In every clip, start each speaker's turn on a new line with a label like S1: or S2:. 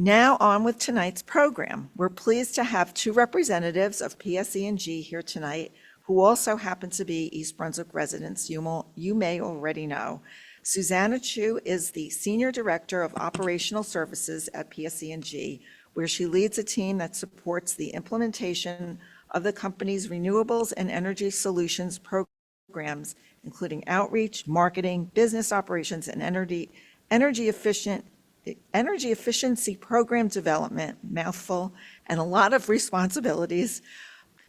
S1: Now on with tonight's program. We're pleased to have two representatives of PSE&G here tonight who also happen to be East Brunswick residents you may already know. Susanna Chu is the Senior Director of Operational Services at PSE&G, where she leads a team that supports the implementation of the company's renewables and energy solutions programs, including outreach, marketing, business operations, and energy efficiency program development, mouthful, and a lot of responsibilities.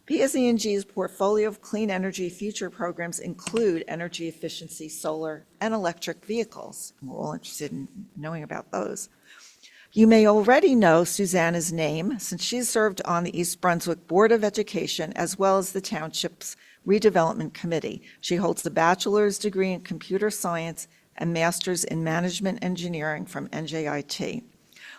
S1: PSE&G's portfolio of clean energy future programs include energy efficiency, solar, and electric vehicles. We're all interested in knowing about those. You may already know Susanna's name since she's served on the East Brunswick Board of Education as well as the Township's Redevelopment Committee. She holds a bachelor's degree in computer science and master's in management engineering from NJIT.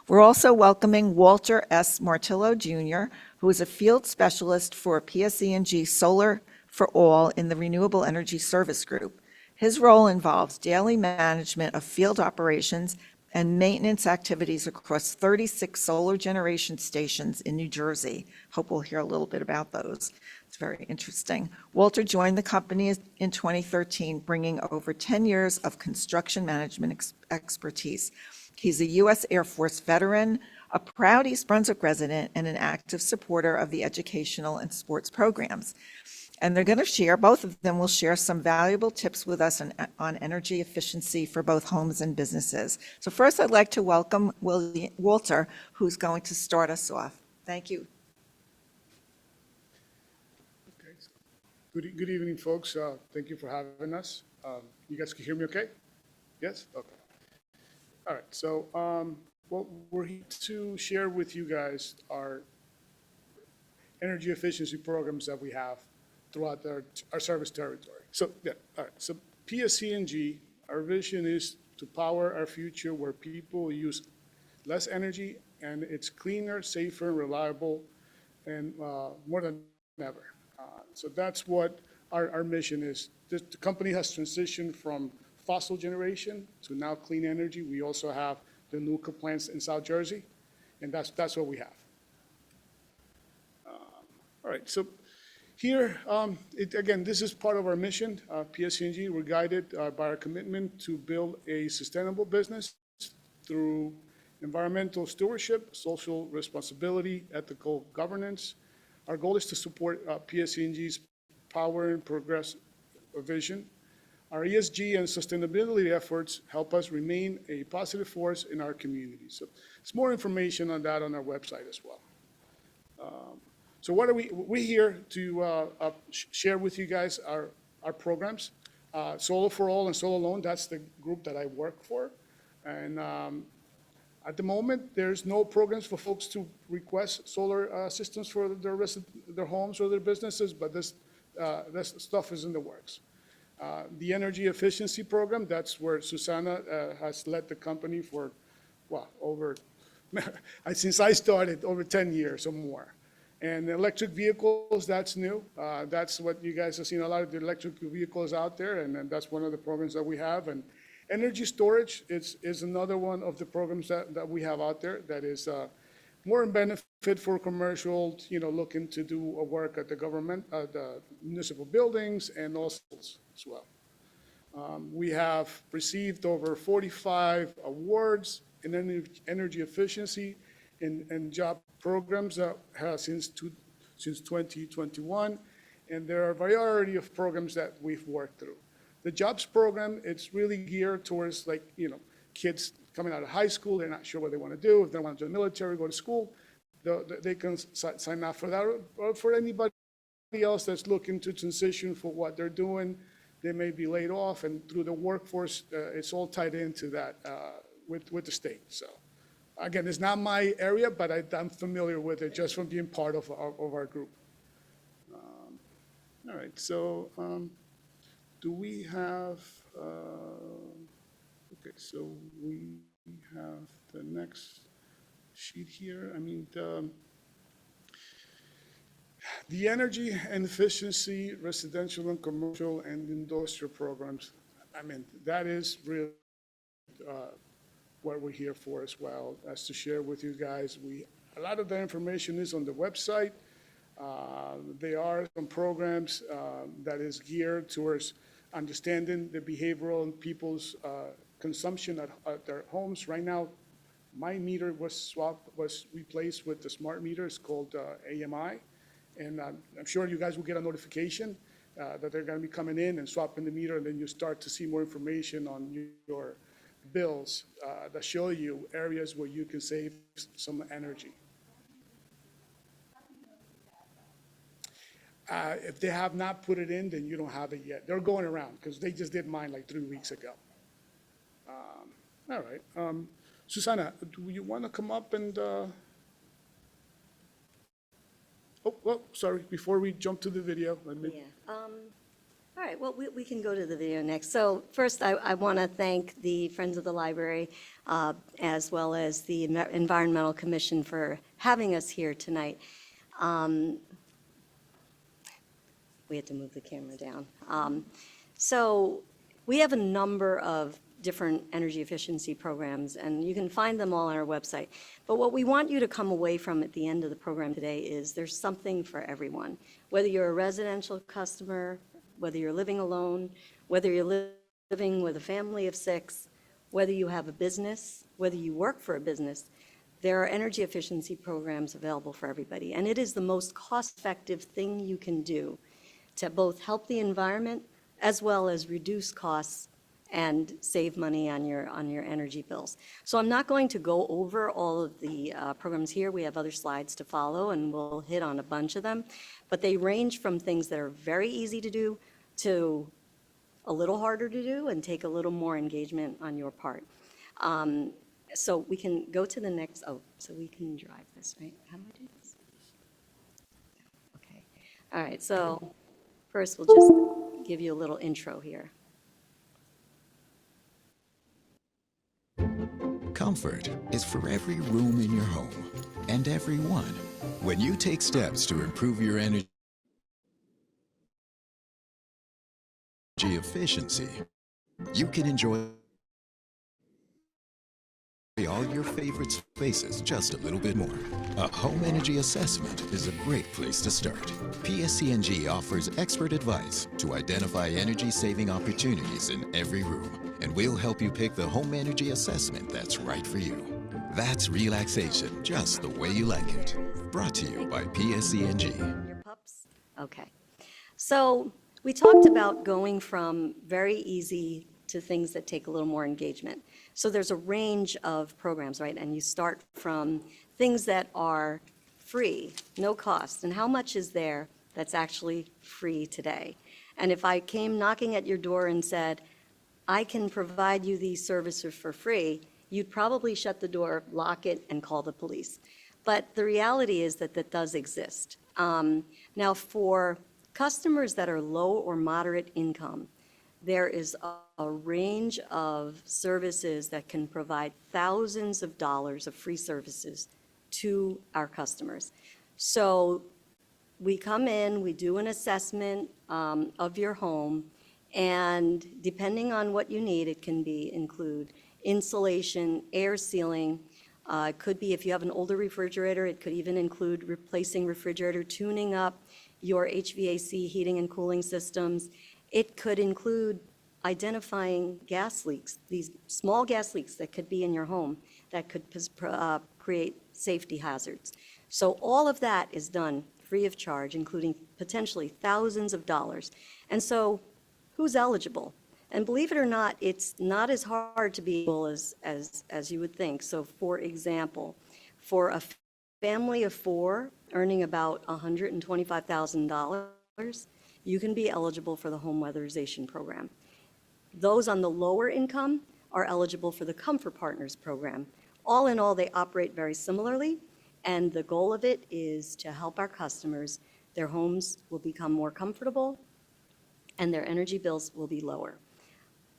S1: We're also welcoming Walter S. Martillo, Jr., who is a field specialist for PSE&G Solar for All in the Renewable Energy Service Group. His role involves daily management of field operations and maintenance activities across 36 solar generation stations in New Jersey. Hope we'll hear a little bit about those. It's very interesting. Walter joined the company in 2013, bringing over 10 years of construction management expertise. He's a U.S. Air Force veteran, a proud East Brunswick resident, and an active supporter of the educational and sports programs. And they're going to share, both of them will share some valuable tips with us on energy efficiency for both homes and businesses. So first, I'd like to welcome Walter, who's going to start us off. Thank you.
S2: Okay. Good evening, folks. Thank you for having us. You guys can hear me okay? Yes? Okay. All right. So well, we're here to share with you guys our energy efficiency programs that we have throughout our service territory. So, yeah, all right. So PSE&G, our vision is to power our future where people use less energy and it's cleaner, safer, and reliable, and more than ever. So that's what our mission is. The company has transitioned from fossil generation to now clean energy. We also have the nuclear plants in South Jersey, and that's what we have. All right, so here, again, this is part of our mission. PSE&G, we're guided by our commitment to build a sustainable business through environmental stewardship, social responsibility, ethical governance. Our goal is to support PSE&G's Power and Progress vision. Our ESG and sustainability efforts help us remain a positive force in our community. So there's more information on that on our website as well. So what are we're here to share with you guys our programs. Solar for All and Solar Alone, that's the group that I work for. And at the moment, there's no programs for folks to request solar systems for their homes or their businesses, but this stuff is in the works. The energy efficiency program, that's where Susanna has led the company for, well, since I started, over 10 years or more. And electric vehicles, that's new. That's what you guys have seen, a lot of the electric vehicles out there, and that's one of the programs that we have. And energy storage is another one of the programs that we have out there that is more in benefit for commercial, looking to do work at the government, the municipal buildings, and also as well. We have received over 45 awards in energy efficiency and job programs that have since 2021, and there are a variety of programs that we've worked through. The jobs program, it's really geared towards kids coming out of high school, they're not sure what they want to do. If they want to join the military, go to school, they can sign up for that. Or for anybody else that's looking to transition for what they're doing, they may be laid off, and through the workforce, it's all tied into that with the state. So again, it's not my area, but I'm familiar with it just from being part of our group. All right, so do we have, okay, so we have the next sheet here. I mean, the energy and efficiency, residential and commercial and industrial programs, I mean, that is really what we're here for as well, as to share with you guys. A lot of the information is on the website. There are some programs that is geared towards understanding the behavioral and people's consumption at their homes. Right now, my meter was replaced with the smart meter. It's called AMI. And I'm sure you guys will get a notification that they're going to be coming in and swapping the meter, and then you start to see more information on your bills that show you areas where you can save some energy. If they have not put it in, then you don't have it yet. They're going around because they just did mine like 3 weeks ago. All right. Susana, do you want to come up and, oh, well, sorry, before we jump to the video, let me.
S3: Yeah. All right, well, we can go to the video next. So first, I want to thank the Friends of the Library, as well as the Environmental Commission for having us here tonight. We had to move the camera down. So we have a number of different energy efficiency programs, and you can find them all on our website. But what we want you to come away from at the end of the program today is there's something for everyone. Whether you're a residential customer, whether you're living alone, whether you're living with a family of 6, whether you have a business, whether you work for a business, there are energy efficiency programs available for everybody. And it is the most cost-effective thing you can do to both help the environment as well as reduce costs and save money on your energy bills. So I'm not going to go over all of the programs here. We have other slides to follow, and we'll hit on a bunch of them. But they range from things that are very easy to do to a little harder to do and take a little more engagement on your part. So we can go to the next, so we can drive this, right? How do I do this? Okay. All right, so first we'll just give you a little intro here.
S4: Comfort is for every room in your home and everyone. When you take steps to improve your energy efficiency, you can enjoy all your favorite spaces just a little bit more. A home energy assessment is a great place to start. PSE&G offers expert advice to identify energy-saving opportunities in every room, and we'll help you pick the home energy assessment that's right for you. That's relaxation, just the way you like it. Brought to you by PSE&G.
S3: Your pups? Okay. So we talked about going from very easy to things that take a little more engagement. So there's a range of programs, right? And you start from things that are free, no cost. And how much is there that's actually free today? And if I came knocking at your door and said, I can provide you these services for free, you'd probably shut the door, lock it, and call the police. But the reality is that that does exist. Now, for customers that are low or moderate income, there is a range of services that can provide thousands of dollars of free services to our customers. So we come in, we do an assessment of your home, and depending on what you need, it can include insulation, air sealing. It could be, if you have an older refrigerator, it could even include replacing refrigerator, tuning up your HVAC heating and cooling systems. It could include identifying gas leaks, these small gas leaks that could be in your home that could create safety hazards. So all of that is done free of charge, including potentially thousands of dollars. And so who's eligible? And believe it or not, it's not as hard to be able as you would think. So for example, for a family of 4 earning about $125,000, you can be eligible for the home weatherization program. Those on the lower income are eligible for the Comfort Partners program. All in all, they operate very similarly, and the goal of it is to help our customers. Their homes will become more comfortable, and their energy bills will be lower.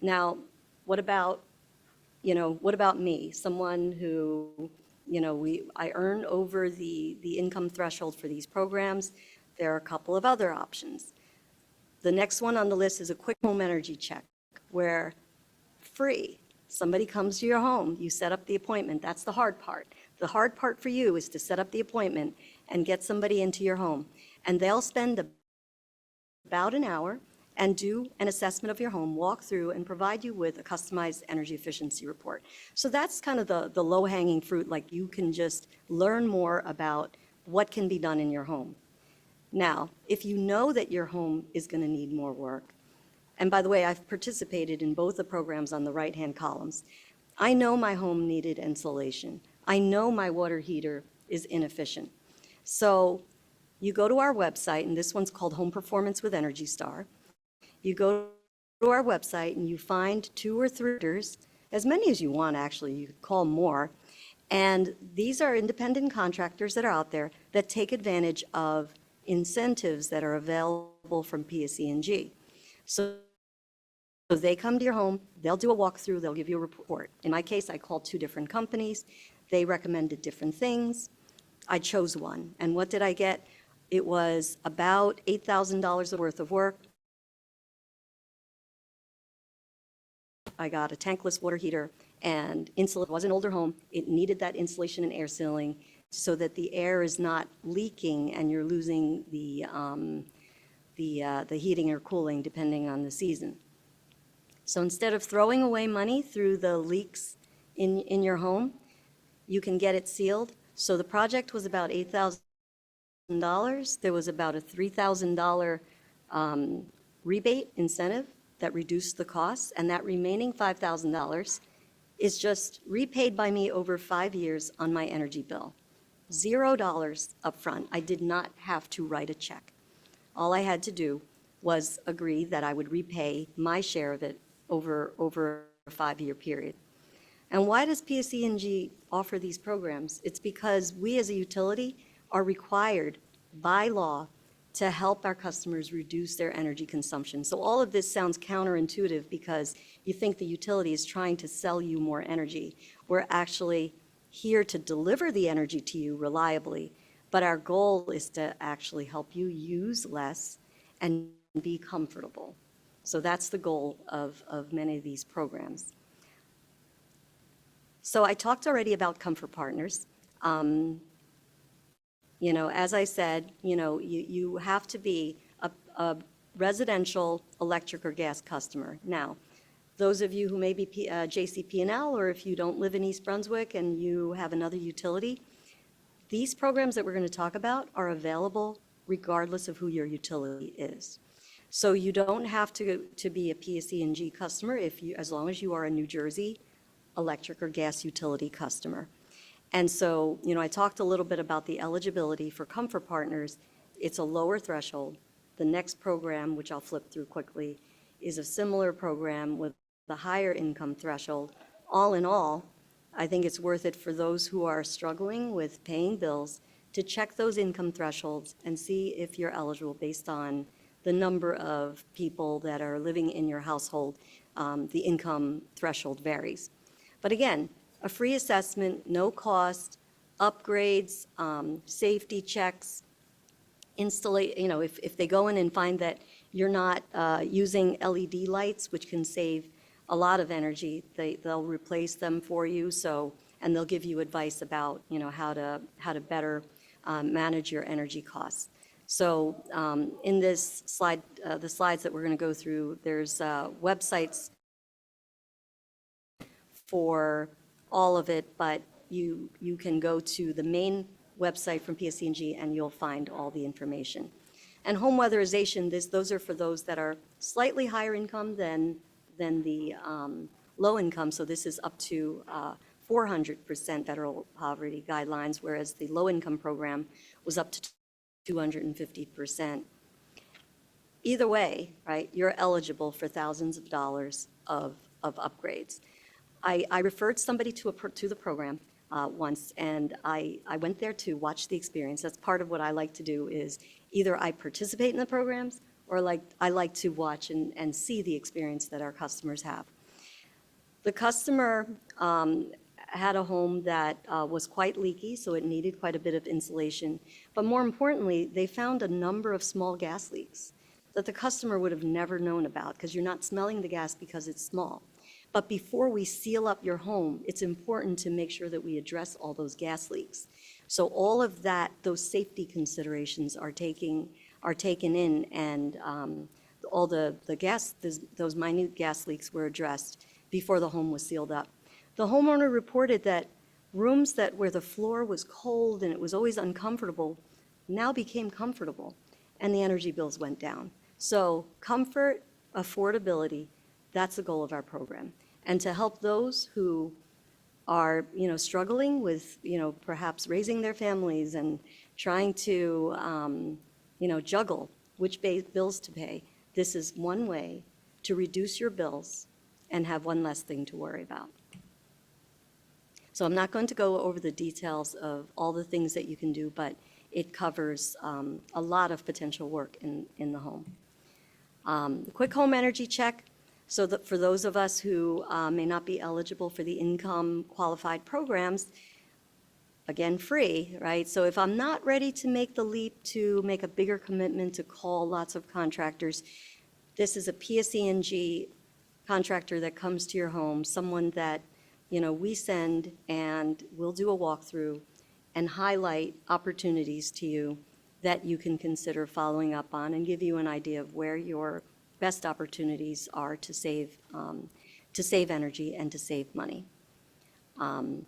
S3: Now, what about me, someone who, I earn over the income threshold for these programs? There are a couple of other options. The next one on the list is a quick home energy check, where free, Somebody comes to your home, you set up the appointment. That's the hard part. The hard part for you is to set up the appointment and get somebody into your home. And they'll spend about an hour and do an assessment of your home, walk through, and provide you with a customized energy efficiency report. So that's kind of the low-hanging fruit, like you can just learn more about what can be done in your home. Now, if you know that your home is going to need more work, and by the way, I've participated in both the programs on the right-hand columns. I know my home needed insulation. I know my water heater is inefficient. So you go to our website, and this one's called Home Performance with Energy Star. You go to our website and you find 2 or 3 bidders, as many as you want actually, you could call more. And these are independent contractors that are out there that take advantage of incentives that are available from PSE&G. So they come to your home, they'll do a walkthrough, they'll give you a report. In my case, I called 2 different companies. They recommended different things. I chose one. And what did I get? It was about $8,000 worth of work. I got a tankless water heater and insulation. It was an older home. It needed that insulation and air sealing so that the air is not leaking and you're losing the heating or cooling depending on the season. So instead of throwing away money through the leaks in your home, you can get it sealed. So the project was about $8,000. There was about a $3,000 rebate incentive that reduced the costs, and that remaining $5,000 is just repaid by me over 5 years on my energy bill. $0 upfront. I did not have to write a check. All I had to do was agree that I would repay my share of it over a 5-year period. And why does PSE&G offer these programs? It's because we as a utility are required by law to help our customers reduce their energy consumption. So all of this sounds counterintuitive because you think the utility is trying to sell you more energy. We're actually here to deliver the energy to you reliably, but our goal is to actually help you use less and be comfortable. So that's the goal of many of these programs. So I talked already about Comfort Partners. You know, as I said, you have to be a residential electric or gas customer. Now, those of you who may be JCP&L, or if you don't live in East Brunswick and you have another utility, these programs that we're going to talk about are available regardless of who your utility is. So you don't have to be a PSE&G customer as long as you are a New Jersey electric or gas utility customer. And so, I talked a little bit about the eligibility for Comfort Partners. It's a lower threshold. The next program, which I'll flip through quickly, is a similar program with the higher income threshold. All in all, I think it's worth it for those who are struggling with paying bills to check those income thresholds and see if you're eligible based on the number of people that are living in your household. The income threshold varies. But again, a free assessment, no cost, upgrades, safety checks, if they go in and find that you're not using LED lights, which can save a lot of energy, they'll replace them for you. And they'll give you advice about how to better manage your energy costs. So in this slide, the slides that we're going to go through, there's websites for all of it, but you can go to the main website from PSE&G and you'll find all the information. And home weatherization, those are for those that are slightly higher income than the low income. So this is up to 400% federal poverty guidelines, whereas the low income program was up to 250%. Either way, right, you're eligible for thousands of dollars of upgrades. I referred somebody to the program once, and I went there to watch the experience. That's part of what I like to do is either I participate in the programs or I like to watch and see the experience that our customers have. The customer had a home that was quite leaky, so it needed quite a bit of insulation. But more importantly, they found a number of small gas leaks that the customer would have never known about because you're not smelling the gas because it's small. But before we seal up your home, it's important to make sure that we address all those gas leaks. So all of that, those safety considerations are taken in, and all the gas, those minute gas leaks were addressed before the home was sealed up. The homeowner reported that rooms where the floor was cold and it was always uncomfortable now became comfortable, and the energy bills went down. So comfort, affordability, that's the goal of our program. And to help those who are, struggling with, perhaps raising their families and trying to, juggle which bills to pay, this is one way to reduce your bills and have one less thing to worry about. So I'm not going to go over the details of all the things that you can do, but it covers a lot of potential work in the home. The quick home energy check. So that for those of us who may not be eligible for the income qualified programs, again, free, right? So if I'm not ready to make the leap to make a bigger commitment to call lots of contractors, this is a PSE&G contractor that comes to your home, someone that, we send, and we'll do a walkthrough and highlight opportunities to you that you can consider following up on and give you an idea of where your best opportunities are to save energy and to save money. And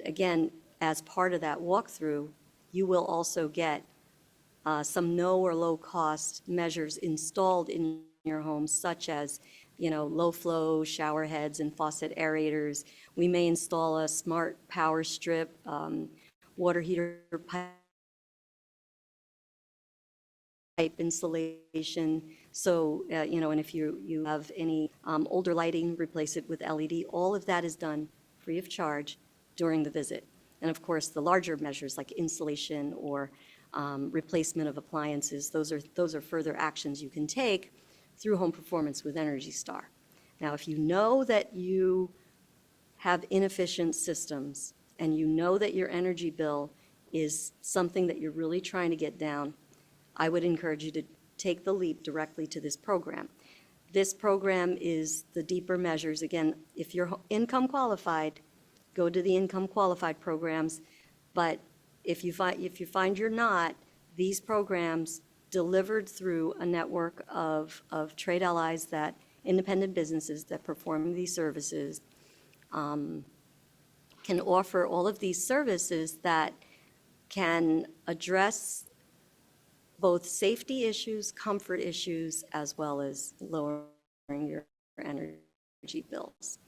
S3: again, as part of that walkthrough, you will also get some no or low cost measures installed in your home, such as low flow shower heads and faucet aerators. We may install a smart power strip, water heater pipe insulation. So, and if you have any older lighting, replace it with LED. All of that is done free of charge during the visit. And of course, the larger measures like insulation or replacement of appliances, those are further actions you can take through Home Performance with Energy Star. Now, if you know that you have inefficient systems and you know that your energy bill is something that you're really trying to get down, I would encourage you to take the leap directly to this program. This program is the deeper measures. Again, if you're income qualified, go to the income qualified programs. But if you find you're not, these programs delivered through a network of trade allies, that independent businesses that perform these services can offer all of these services that can address both safety issues, comfort issues, as well as lowering your energy bills.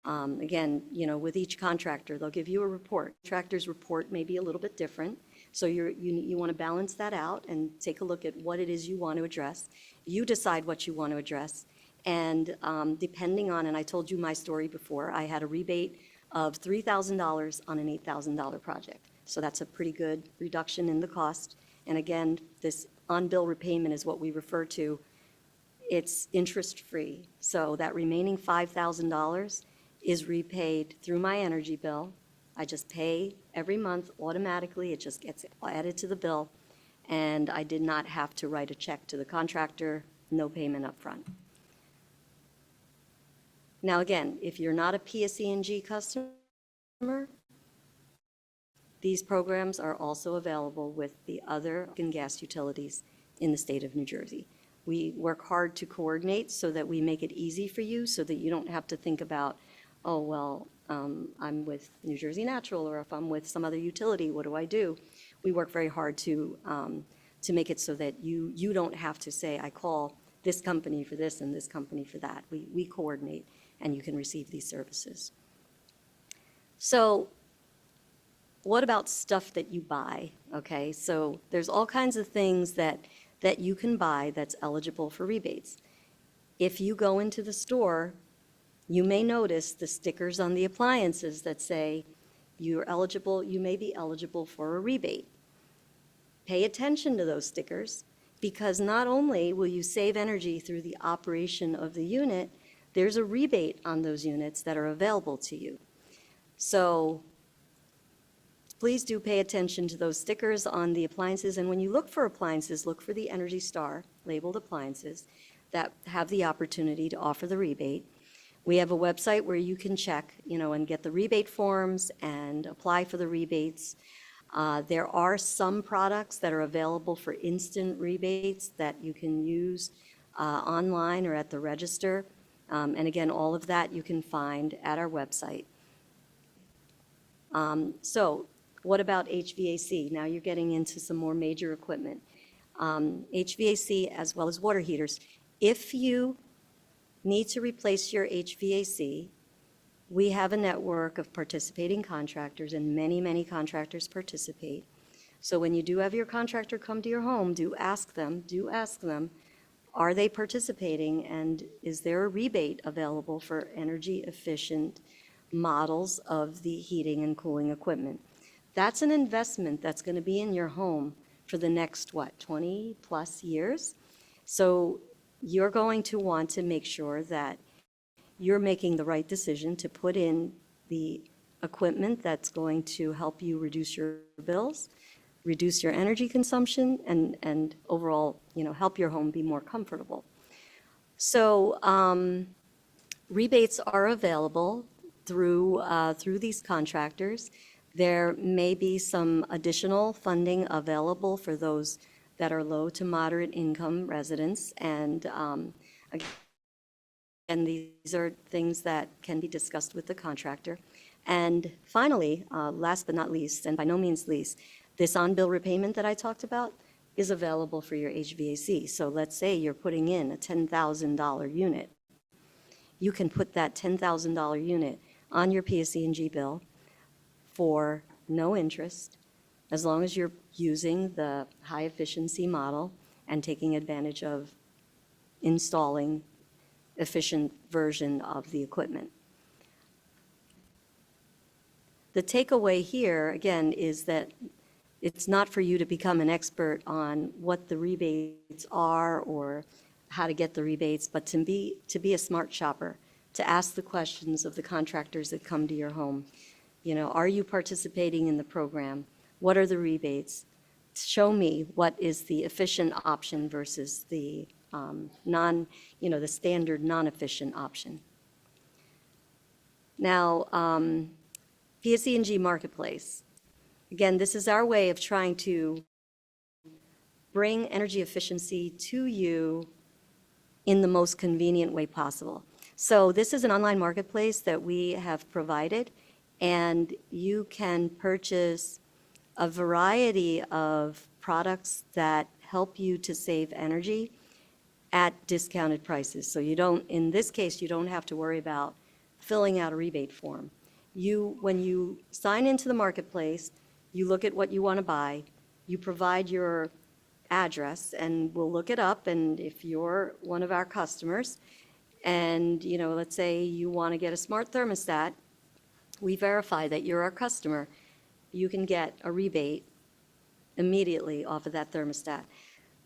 S3: Again, with each contractor, they'll give you a report. Contractor's report may be a little bit different, so you want to balance that out and take a look at what it is you want to address. You decide what you want to address, and depending on, and I told you my story before, I had a rebate of $3,000 on an $8,000 project. So that's a pretty good reduction in the cost. And again, this on-bill repayment is what we refer to. It's interest-free. So that remaining $5,000 is repaid through my energy bill. I just pay every month automatically. It just gets added to the bill. And I did not have to write a check to the contractor, no payment up front. Now again, if you're not a PSE&G customer, these programs are also available with the other gas utilities in the state of New Jersey. We work hard to coordinate so that we make it easy for you, so that you don't have to think about, oh, well, I'm with New Jersey Natural, or if I'm with some other utility, what do I do? We work very hard to make it so that you don't have to say, I call this company for this and this company for that. We coordinate, and you can receive these services. So what about stuff that you buy? Okay, so there's all kinds of things that you can buy that's eligible for rebates. If you go into the store, you may notice the stickers on the appliances that say you may be eligible for a rebate. Pay attention to those stickers, because not only will you save energy through the operation of the unit, there's a rebate on those units that are available to you. So please do pay attention to those stickers on the appliances. And when you look for appliances, look for the Energy Star labeled appliances. that have the opportunity to offer the rebate. We have a website where you can check, and get the rebate forms and apply for the rebates. There are some products that are available for instant rebates that you can use online or at the register. And again, all of that you can find at our website. So what about HVAC? Now you're getting into some more major equipment. HVAC as well as water heaters. If you need to replace your HVAC, we have a network of participating contractors, and many, many contractors participate. So when you do have your contractor come to your home, do ask them, are they participating, and is there a rebate available for energy efficient models of the heating and cooling equipment? That's an investment that's going to be in your home for the next, 20 plus years. So you're going to want to make sure that you're making the right decision to put in the equipment that's going to help you reduce your bills, reduce your energy consumption, and overall, help your home be more comfortable. So rebates are available through these contractors. There may be some additional funding available for those that are low to moderate income residents, and these are things that can be discussed with the contractor. And finally, last but not least, and by no means least, this on-bill repayment that I talked about is available for your HVAC. So let's say you're putting in a $10,000 unit. You can put that $10,000 unit on your PSE&G bill for no interest, as long as you're using the high efficiency model and taking advantage of installing efficient version of the equipment. The takeaway here, again, is that it's not for you to become an expert on what the rebates are or how to get the rebates, but to be a smart shopper, to ask the questions of the contractors that come to your home. Are you participating in the program? What are the rebates? Show me what is the efficient option versus the the standard non-efficient option. Now, PSE&G Marketplace. Again, this is our way of trying to bring energy efficiency to you in the most convenient way possible. So this is an online marketplace that we have provided, and you can purchase a variety of products that help you to save energy at discounted prices. So in this case, you don't have to worry about filling out a rebate form. When you sign into the marketplace, you look at what you want to buy, you provide your address, and we'll look it up, and if you're one of our customers, and let's say you want to get a smart thermostat, we verify that you're our customer, you can get a rebate immediately off of that thermostat.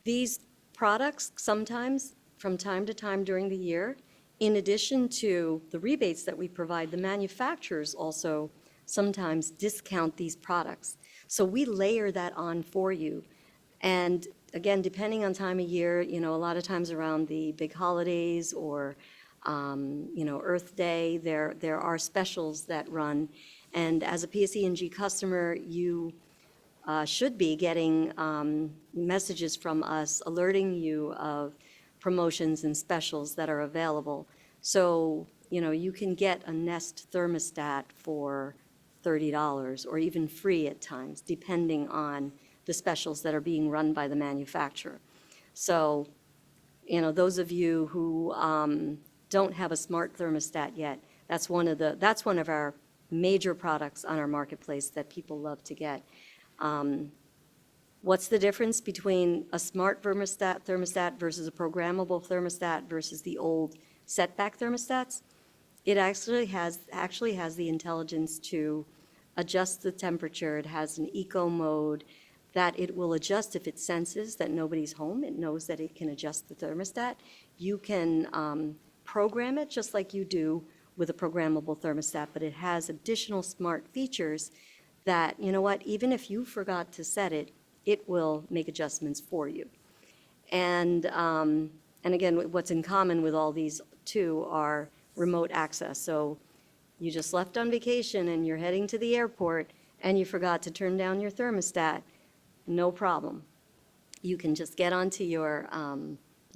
S3: These products sometimes, from time to time during the year, in addition to the rebates that we provide, the manufacturers also sometimes discount these products. So we layer that on for you. And again, depending on time of year, a lot of times around the big holidays or, Earth Day, there are specials that run. And as a PSE&G customer, you should be getting messages from us alerting you of promotions and specials that are available. So, you can get a Nest thermostat for $30 or even free at times, depending on the specials that are being run by the manufacturer. So, those of you who don't have a smart thermostat yet, that's one of our major products on our marketplace that people love to get. What's the difference between a smart thermostat versus a programmable thermostat versus the old setback thermostats? It actually has the intelligence to adjust the temperature. It has an eco mode that it will adjust if it senses that nobody's home. It knows that it can adjust the thermostat. You can program it just like you do with a programmable thermostat, but it has additional smart features that, even if you forgot to set it, it will make adjustments for you. And And again, what's in common with all these two are remote access. So you just left on vacation and you're heading to the airport and you forgot to turn down your thermostat, no problem. You can just get onto your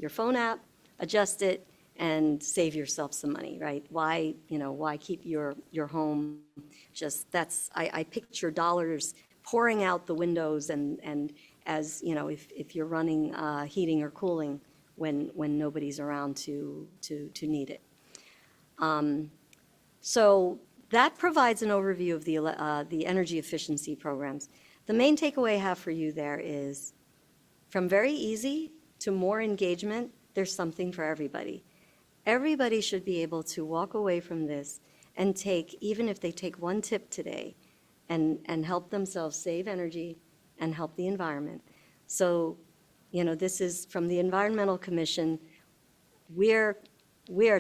S3: phone app, adjust it, and save yourself some money, right? Why keep your home just, I picture dollars pouring out the windows and as, if you're running heating or cooling when nobody's around to need it. So that provides an overview of the energy efficiency programs. The main takeaway I have for you there is from very easy to more engagement, there's something for everybody. Everybody should be able to walk away from this and take, even if they take one tip today, and help themselves save energy and help the environment. So, this is from the Environmental Commission. We are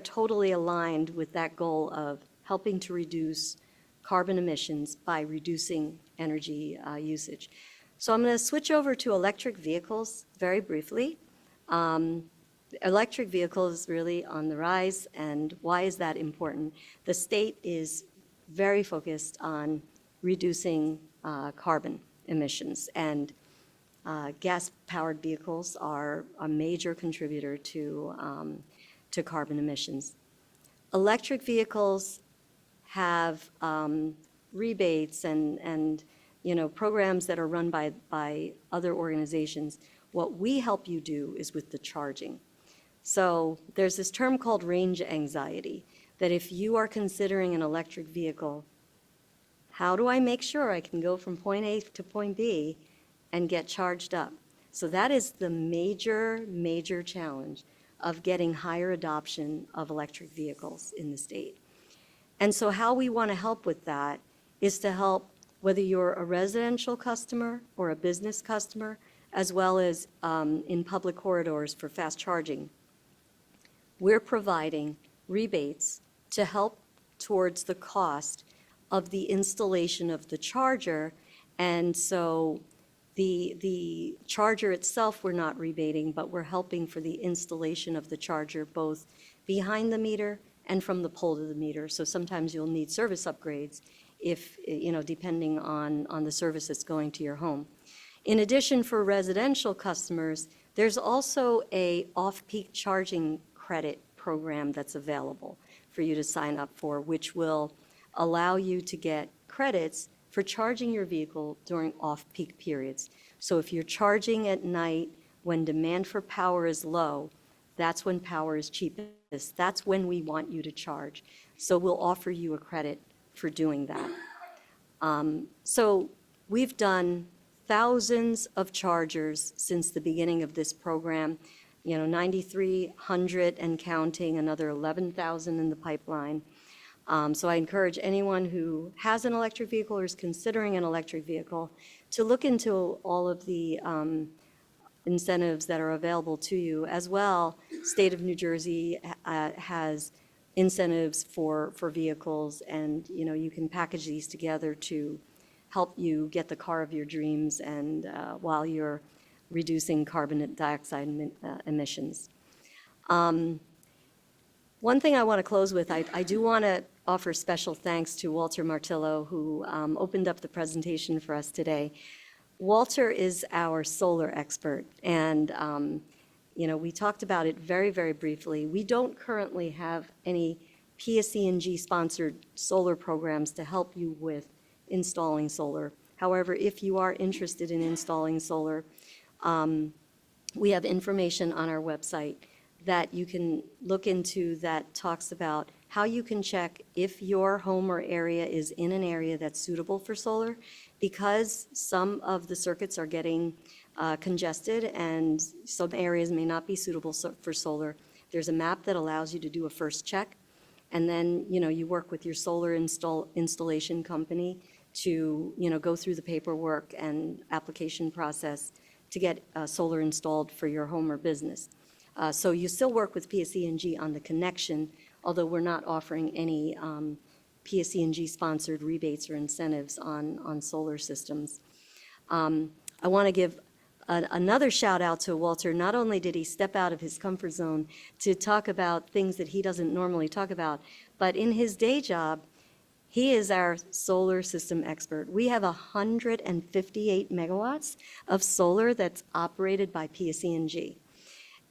S3: totally aligned with that goal of helping to reduce carbon emissions by reducing energy usage. So I'm going to switch over to electric vehicles very briefly. Electric vehicles really on the rise, and why is that important? The state is very focused on reducing carbon emissions, and gas-powered vehicles are a major contributor to carbon emissions. Electric vehicles have rebates and programs that are run by other organizations. What we help you do is with the charging. So there's this term called range anxiety, that if you are considering an electric vehicle, how do I make sure I can go from point A to point B and get charged up? So that is the major challenge of getting higher adoption of electric vehicles in the state. And so how we want to help with that is to help whether you're a residential customer or a business customer, as well as in public corridors for fast charging. We're providing rebates to help towards the cost of the installation of the charger. And so the charger itself we're not rebating, but we're helping for the installation of the charger both behind the meter and from the pole to the meter. So sometimes you'll need service upgrades if, depending on the service that's going to your home. In addition, for residential customers, there's also a off-peak charging credit program that's available for you to sign up for, which will allow you to get credits for charging your vehicle during off-peak periods. So if you're charging at night when demand for power is low, that's when power is cheapest. That's when we want you to charge. So we'll offer you a credit for doing that. So we've done thousands of chargers since the beginning of this program, 9,300 and counting, another 11,000 in the pipeline. So I encourage anyone who has an electric vehicle or is considering an electric vehicle to look into all of the incentives that are available to you. As well, State of New Jersey has incentives for vehicles, and you can package these together to help you get the car of your dreams, and while you're reducing carbon dioxide emissions. One thing I want to close with, I do want to offer special thanks to Walter Martillo, who opened up the presentation for us today. Walter is our solar expert, and we talked about it very briefly. We don't currently have any PSE&G sponsored solar programs to help you with installing solar. However, if you are interested in installing solar, we have information on our website that you can look into that talks about how you can check if your home or area is in an area that's suitable for solar, because some of the circuits are getting congested and some areas may not be suitable for solar. There's a map that allows you to do a first check, and then you work with your solar installation company to go through the paperwork and application process to get solar installed for your home or business. So you still work with PSE&G on the connection, although we're not offering any PSE&G sponsored rebates or incentives on solar systems. I want to give another shout out to Walter. Not only did he step out of his comfort zone to talk about things that he doesn't normally talk about, but in his day job, he is our solar system expert. We have 158 megawatts of solar that's operated by PSE&G.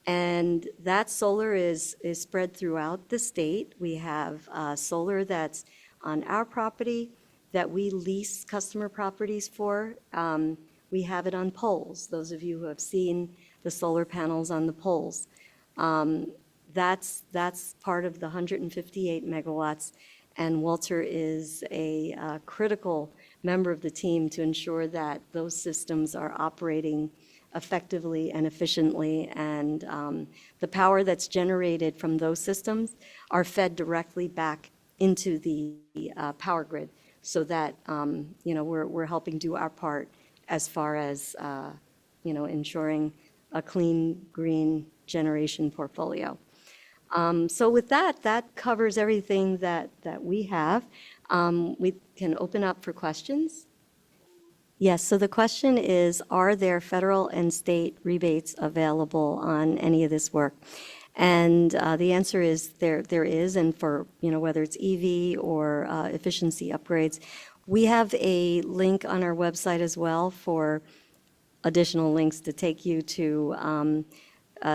S3: And that solar is spread throughout the state. We have solar that's on our property that we lease customer properties for. We have it on poles. Those of you who have seen the solar panels on the poles. That's part of the 158 megawatts. And Walter is a critical member of the team to ensure that those systems are operating effectively and efficiently. And the power that's generated from those systems are fed directly back into the power grid so that, we're helping do our part as far as, ensuring a clean, green generation portfolio. So with that covers everything that we have. We can open up for questions. Yes, so the question is, are there federal and state rebates available on any of this work? And the answer is there is, and for, whether it's EV or efficiency upgrades. We have a link on our website as well for additional links to take you to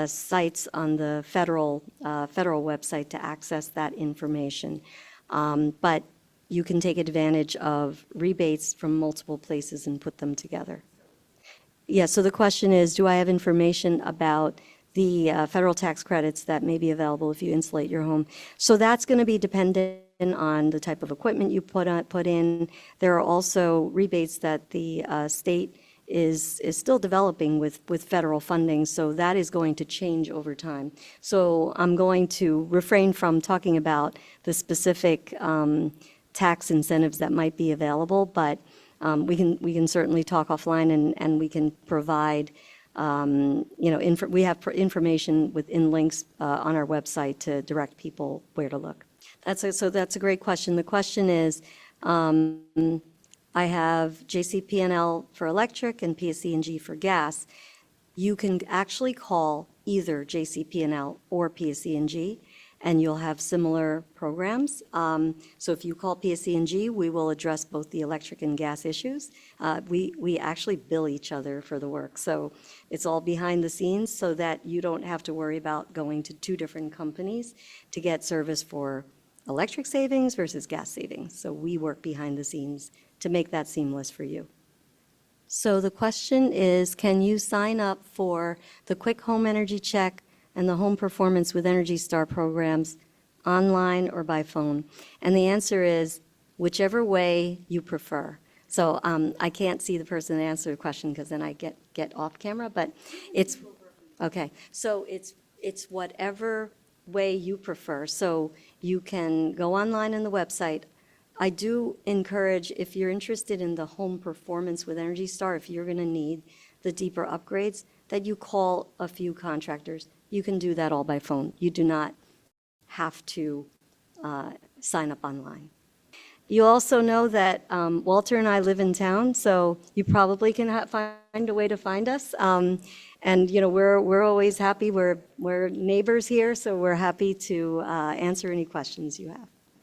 S3: sites on the federal website to access that information. But you can take advantage of rebates from multiple places and put them together. Yeah, so the question is, do I have information about the federal tax credits that may be available if you insulate your home? So that's going to be dependent on the type of equipment you put in. There are also rebates that the state is still developing with federal funding, so that is going to change over time. So I'm going to refrain from talking about the specific tax incentives that might be available, but we can certainly talk offline and we can provide, we have information within links on our website to direct people where to look. So that's a great question. The question is, I have JCP&L for electric and PSE&G for gas. You can actually call either JCP&L or PSE&G, and you'll have similar programs. So if you call PSE&G, we will address both the electric and gas issues. We actually bill each other for the work, so it's all behind the scenes so that you don't have to worry about going to two different companies to get service for electric savings versus gas savings. So we work behind the scenes to make that seamless for you. So the question is, can you sign up for the Quick Home Energy Check and the Home Performance with Energy Star programs online or by phone? And the answer is whichever way you prefer. So I can't see the person that answered the question because then I get off camera, but it's, okay. So it's whatever way you prefer. So you can go online on the website. I do encourage, if you're interested in the Home Performance with Energy Star, if you're going to need the deeper upgrades, that you call a few contractors. You can do that all by phone. You do not have to sign up online. You also know that Walter and I live in town, so you probably can find a way to find us. And we're always happy. We're neighbors here, so we're happy to answer any questions you have.